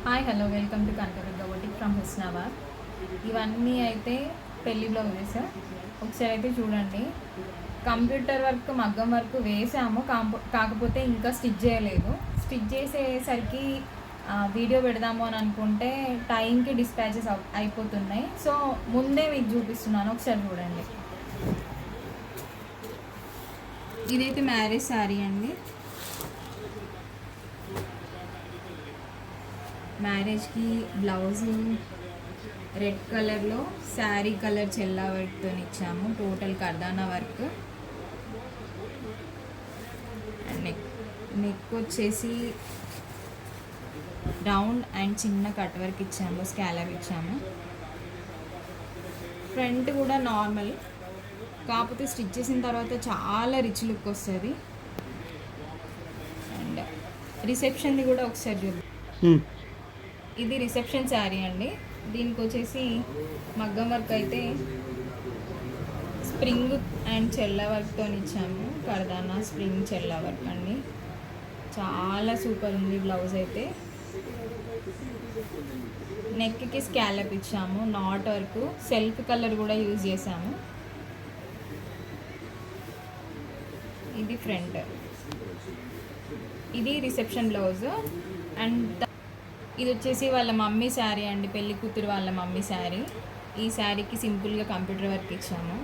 Hi hello welcome to Kanakadurga boutique from Husnabad. ఇవన్నీ అయితే పెళ్లి బ్లౌజెస్. ఒకసారి అయితే చూడండి. కంప్యూటర్ వర్క్ మగ్గం వర్క్ వేసాము, కాకపోతే ఇంకా స్టిచ్ చేయలేదు. స్టిచ్ చేసేసరికి వీడియో పెడదాము అని అనుకుంటే టైంకి డిస్పాచెస్ అయిపోతున్నాయి. సో ముందే మీకు చూపిస్తున్నాను, ఒకసారి చూడండి. ఇదైతే మ్యారేజ్ శారీ అండి. మ్యారేజ్కి బ్లౌజ్ రెడ్ కలర్లో శారీ కలర్ చెల్లా వర్క్తో ఇచ్చాము. టోటల్ కర్దానా వర్క్. నెక్ వచ్చేసి రౌండ్ అండ్ చిన్న కట్ వర్క్ ఇచ్చాము, స్కాలర్ ఇచ్చాము. ఫ్రంట్ కూడా నార్మల్, కాకపోతే స్టిచ్ చేసిన తర్వాత చాలా రిచ్ లుక్ వస్తుంది. అండ్ రిసెప్షన్ది కూడా ఒకసారి చూద్దాం. ఇది రిసెప్షన్ శారీ అండి. దీనికి వచ్చేసి మగ్గం వర్క్ అయితే స్ప్రింగ్ అండ్ చెల్ల వర్క్తో ఇచ్చాము. కర్దానా స్ప్రింగ్ చెల్ల వర్క్ అండి. చాలా సూపర్ ఉంది బ్లౌజ్ అయితే. నెక్కి స్కాలప్ ఇచ్చాము, నాట్ వర్క్, సెల్ఫ్ కలర్ కూడా యూజ్ చేసాము. ఇది ఫ్రంట్. ఇది రిసెప్షన్ బ్లౌజ్. అండ్ ఇది వచ్చేసి వాళ్ళ మమ్మీ శారీ అండి, పెళ్లి కూతురు వాళ్ళ మమ్మీ శారీ. ఈ శారీకి సింపుల్గా కంప్యూటర్ వర్క్ ఇచ్చాము.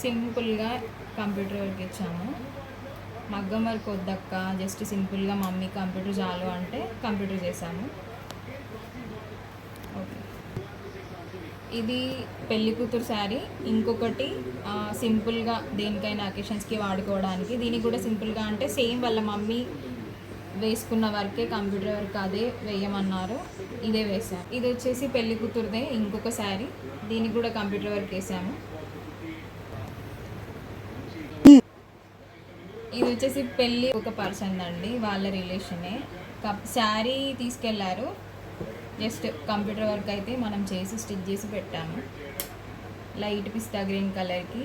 సింపుల్గా కంప్యూటర్ వర్క్ ఇచ్చాము. మగ్గం వర్క్ వద్దక్క, జస్ట్ సింపుల్గా మమ్మీ కంప్యూటర్ చాలు అంటే కంప్యూటర్ చేసాము. ఓకే, ఇది పెళ్లి కూతురు శారీ. ఇంకొకటి సింపుల్గా దేనికైనా అకేషన్స్కి వాడుకోవడానికి. దీనికి కూడా సింపుల్గా అంటే సేమ్ వాళ్ళ మమ్మీ వేసుకున్న వర్కే, కంప్యూటర్ వర్క్ అదే వేయమన్నారు, ఇదే వేసాము. ఇది వచ్చేసి పెళ్లి కూతురుదే ఇంకొక శారీ. దీనికి కూడా కంప్యూటర్ వర్క్ వేసాము. ఇది వచ్చేసి పెళ్ళి ఒక పర్సన్ అండి, వాళ్ళ రిలేషనే. శారీ తీసుకెళ్లారు, జస్ట్ కంప్యూటర్ వర్క్ అయితే మనం చేసి స్టిచ్ చేసి పెట్టాము. లైట్ పిస్తా గ్రీన్ కలర్కి